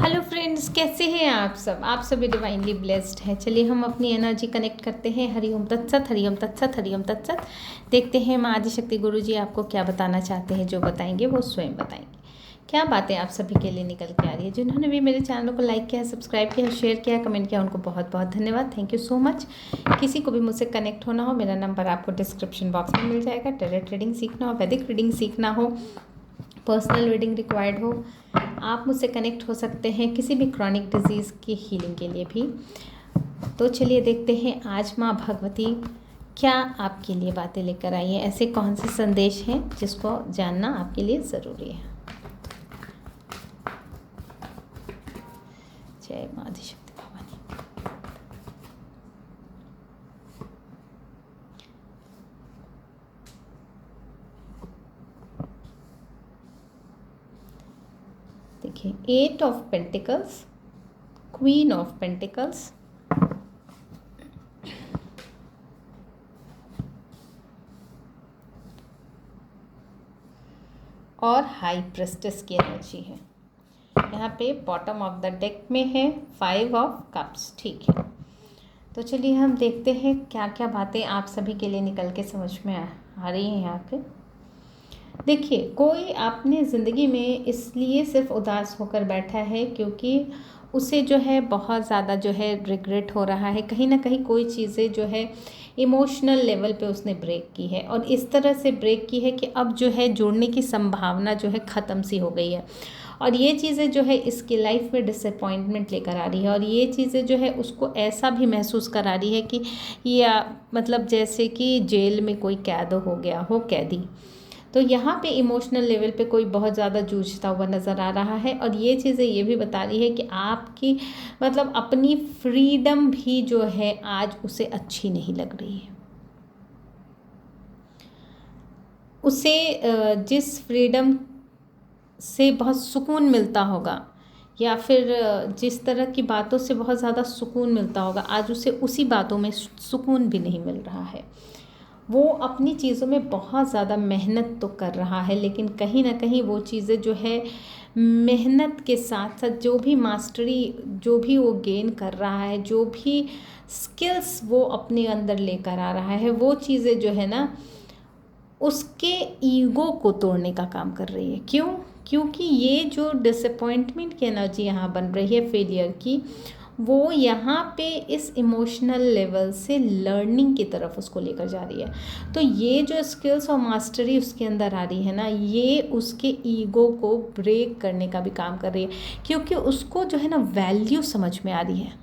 Hello friends, कैसे हैं आप सब? आप सभी डिवाइनली ब्लेस्ड हैं। चलिए हम अपनी एनर्जी कनेक्ट करते हैं। हरिओम तत्सत, हरिओम तत्सत, हरिओम तत्सत। देखते हैं माँ आदिशक्ति गुरु जी आपको क्या बताना चाहते हैं। जो बताएंगे वो स्वयं बताएंगे। क्या बातें आप सभी के लिए निकल के आ रही है। जिन्होंने भी मेरे चैनल को लाइक किया, सब्सक्राइब किया, शेयर किया, कमेंट किया, उनको बहुत बहुत धन्यवाद। Thank you so much. किसी को भी मुझसे कनेक्ट होना हो, मेरा नंबर आपको डिस्क्रिप्शन बॉक्स में मिल जाएगा। टैरोट रीडिंग सीखना हो, वैदिक रीडिंग सीखना हो, पर्सनल रीडिंग रिक्वायर्ड हो, आप मुझसे कनेक्ट हो सकते हैं। किसी भी क्रॉनिक डिजीज़ की हीलिंग के लिए भी। तो चलिए देखते हैं आज माँ भगवती क्या आपके लिए बातें लेकर आई हैं। ऐसे कौन से संदेश हैं जिसको जानना आपके लिए ज़रूरी है। जय माँ आदिशक्ति भवानी। देखिए, 8 of pentacles, queen of pentacles, और हाई प्रेस्टेस की एनर्जी है। यहाँ पे बॉटम ऑफ द डेक में है 5 ऑफ कप्स। ठीक है, तो चलिए हम देखते हैं क्या क्या बातें आप सभी के लिए निकल के समझ में आ रही हैं यहाँ पे। देखिए, कोई अपनी ज़िंदगी में इसलिए सिर्फ उदास होकर बैठा है क्योंकि उसे जो है बहुत ज़्यादा जो है रिग्रेट हो रहा है। कहीं ना कहीं कोई चीज़ें जो है इमोशनल लेवल पे उसने ब्रेक की है, और इस तरह से ब्रेक की है कि अब जो है जुड़ने की संभावना जो है ख़त्म सी हो गई है। और ये चीज़ें जो है इसकी लाइफ में डिसअपॉइंटमेंट लेकर आ रही है, और ये चीज़ें जो है उसको ऐसा भी महसूस करा रही है कि या मतलब जैसे कि जेल में कोई कैद हो गया हो, कैदी। तो यहाँ पे इमोशनल लेवल पे कोई बहुत ज़्यादा जूझता हुआ नज़र आ रहा है। और ये चीज़ें ये भी बता रही है कि आपकी मतलब अपनी फ्रीडम भी जो है आज उसे अच्छी नहीं लग रही है। उसे जिस फ्रीडम से बहुत सुकून मिलता होगा, या फिर जिस तरह की बातों से बहुत ज़्यादा सुकून मिलता होगा, आज उसे उसी बातों में सुकून भी नहीं मिल रहा है। वो अपनी चीज़ों में बहुत ज़्यादा मेहनत तो कर रहा है, लेकिन कहीं ना कहीं वो चीज़ें जो है मेहनत के साथ साथ जो भी मास्टरी जो भी वो गेन कर रहा है, जो भी स्किल्स वो अपने अंदर लेकर आ रहा है, वो चीज़ें जो है ना उसके ईगो को तोड़ने का काम कर रही है। क्यों? क्योंकि ये जो डिसअपॉइंटमेंट की एनर्जी यहाँ बन रही है, फेलियर की, वो यहाँ पे इस इमोशनल लेवल से लर्निंग की तरफ उसको लेकर जा रही है। तो ये जो स्किल्स और मास्टरी उसके अंदर आ रही है ना, ये उसके ईगो को ब्रेक करने का भी काम कर रही है। क्योंकि उसको जो है ना वैल्यू समझ में आ रही है।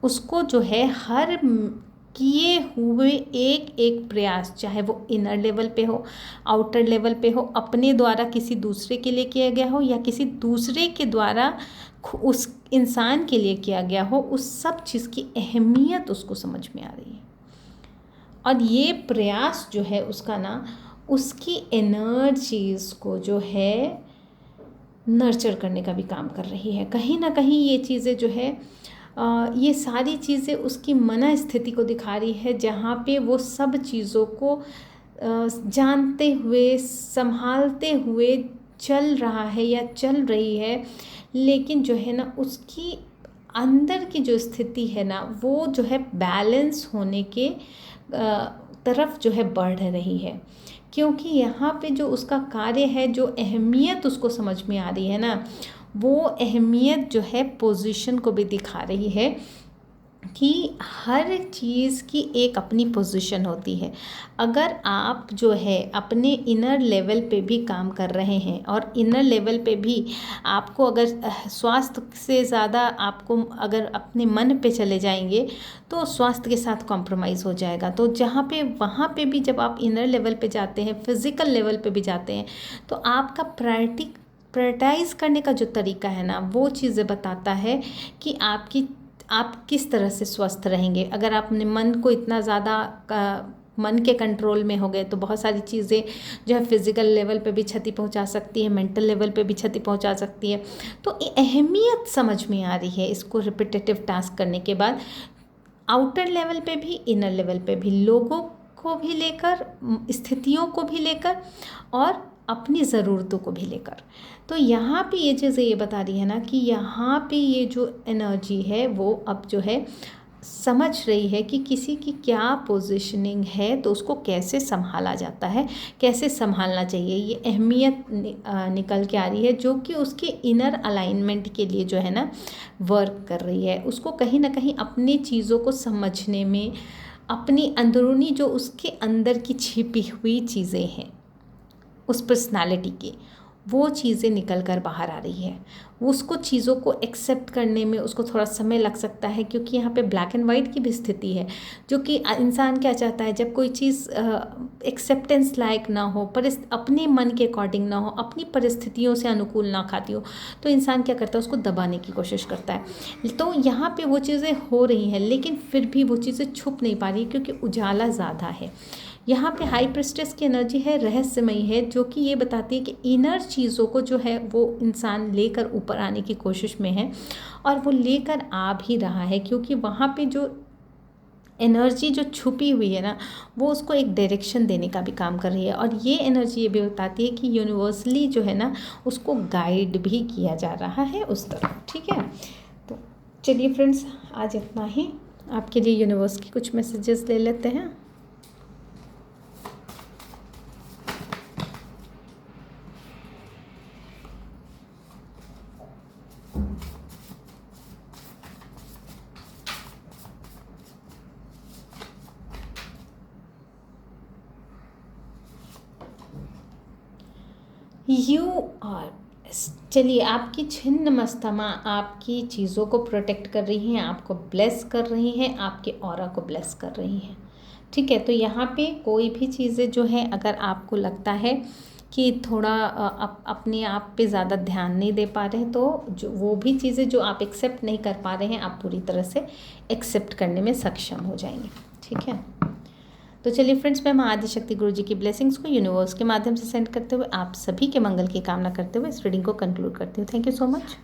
उसको जो है हर किए हुए एक एक प्रयास, चाहे वो इनर लेवल पे हो, आउटर लेवल पे हो, अपने द्वारा किसी दूसरे के लिए किया गया हो या किसी दूसरे के द्वारा उस इंसान के लिए किया गया हो, उस सब चीज़ की अहमियत उसको समझ में आ रही है। और ये प्रयास जो है उसका ना, उसकी एनर्जीज को जो है नर्चर करने का भी काम कर रही है। कहीं ना कहीं ये चीज़ें जो है ये सारी चीज़ें उसकी मन स्थिति को दिखा रही है, जहाँ पे वो सब चीज़ों को जानते हुए, संभालते हुए चल रहा है या चल रही है, लेकिन जो है ना उसकी अंदर की जो स्थिति है ना, वो जो है बैलेंस होने के तरफ जो है बढ़ रही है। क्योंकि यहाँ पे जो उसका कार्य है, जो अहमियत उसको समझ में आ रही है ना, वो अहमियत जो है पोजीशन को भी दिखा रही है कि हर चीज़ की एक अपनी पोजीशन होती है। अगर आप जो है अपने इनर लेवल पे भी काम कर रहे हैं, और इनर लेवल पे भी आपको अगर स्वास्थ्य से ज़्यादा आपको अगर अपने मन पे चले जाएंगे तो स्वास्थ्य के साथ कॉम्प्रोमाइज़ हो जाएगा। तो जहाँ पे वहाँ पे भी जब आप इनर लेवल पे जाते हैं, फिज़िकल लेवल पे भी जाते हैं, तो आपका प्रायोरिटाइज़ करने का जो तरीका है ना, वो चीज़ें बताता है कि आप किस तरह से स्वस्थ रहेंगे। अगर आप अपने मन को इतना ज़्यादा मन के कंट्रोल में हो गए तो बहुत सारी चीज़ें जो है फिज़िकल लेवल पे भी क्षति पहुंचा सकती है, मेंटल लेवल पे भी क्षति पहुंचा सकती है। तो अहमियत समझ में आ रही है इसको रिपीटेटिव टास्क करने के बाद, आउटर लेवल पे भी, इनर लेवल पे भी, लोगों को भी लेकर, स्थितियों को भी लेकर, और अपनी ज़रूरतों को भी लेकर। तो यहाँ पे ये चीज़ें ये बता रही है ना कि यहाँ पे ये जो एनर्जी है वो अब जो है समझ रही है कि किसी की क्या पोजीशनिंग है, तो उसको कैसे संभाला जाता है, कैसे संभालना चाहिए। ये अहमियत निकल के आ रही है जो कि उसके इनर अलाइनमेंट के लिए जो है ना वर्क कर रही है। उसको कहीं ना कहीं अपनी चीज़ों को समझने में, अपनी अंदरूनी जो उसके अंदर की छिपी हुई चीज़ें हैं उस पर्सनालिटी की, वो चीज़ें निकल कर बाहर आ रही है। वो उसको चीज़ों को एक्सेप्ट करने में उसको थोड़ा समय लग सकता है, क्योंकि यहाँ पे ब्लैक एंड वाइट की भी स्थिति है। जो कि इंसान क्या चाहता है, जब कोई चीज़ एक्सेप्टेंस लायक ना हो, अपने मन के अकॉर्डिंग ना हो, अपनी परिस्थितियों से अनुकूल ना खाती हो, तो इंसान क्या करता है, उसको दबाने की कोशिश करता है। तो यहाँ पे वो चीज़ें हो रही हैं, लेकिन फिर भी वो चीज़ें छुप नहीं पा रही, क्योंकि उजाला ज़्यादा है। यहाँ पे हाई प्रिस्टेस की एनर्जी है, रहस्यमयी है, जो कि ये बताती है कि इनर चीज़ों को जो है वो इंसान लेकर ऊपर आने की कोशिश में है, और वो लेकर आ भी रहा है, क्योंकि वहाँ पे जो एनर्जी जो छुपी हुई है ना, वो उसको एक डायरेक्शन देने का भी काम कर रही है। और ये एनर्जी ये भी बताती है कि यूनिवर्सली जो है ना उसको गाइड भी किया जा रहा है उस तरफ। ठीक है, तो चलिए फ्रेंड्स, आज इतना ही। आपके लिए यूनिवर्स की कुछ मैसेजेस ले लेते हैं। यू आर, चलिए, आपकी छिन्न मस्तमा आपकी चीज़ों को प्रोटेक्ट कर रही हैं, आपको ब्लेस कर रही हैं, आपके ऑरा को ब्लेस कर रही हैं। ठीक है, तो यहाँ पे कोई भी चीज़ें जो है, अगर आपको लगता है कि थोड़ा अपने आप पे ज़्यादा ध्यान नहीं दे पा रहे हैं, तो जो वो भी चीज़ें जो आप एक्सेप्ट नहीं कर पा रहे हैं, आप पूरी तरह से एक्सेप्ट करने में सक्षम हो जाएंगे। ठीक है, तो चलिए फ्रेंड्स, मैं माँ आदिशक्ति गुरु जी की ब्लेसिंग्स को यूनिवर्स के माध्यम से सेंड करते हुए आप सभी के मंगल की कामना करते हुए इस रीडिंग को कंक्लूड करती हूँ। Thank you so much.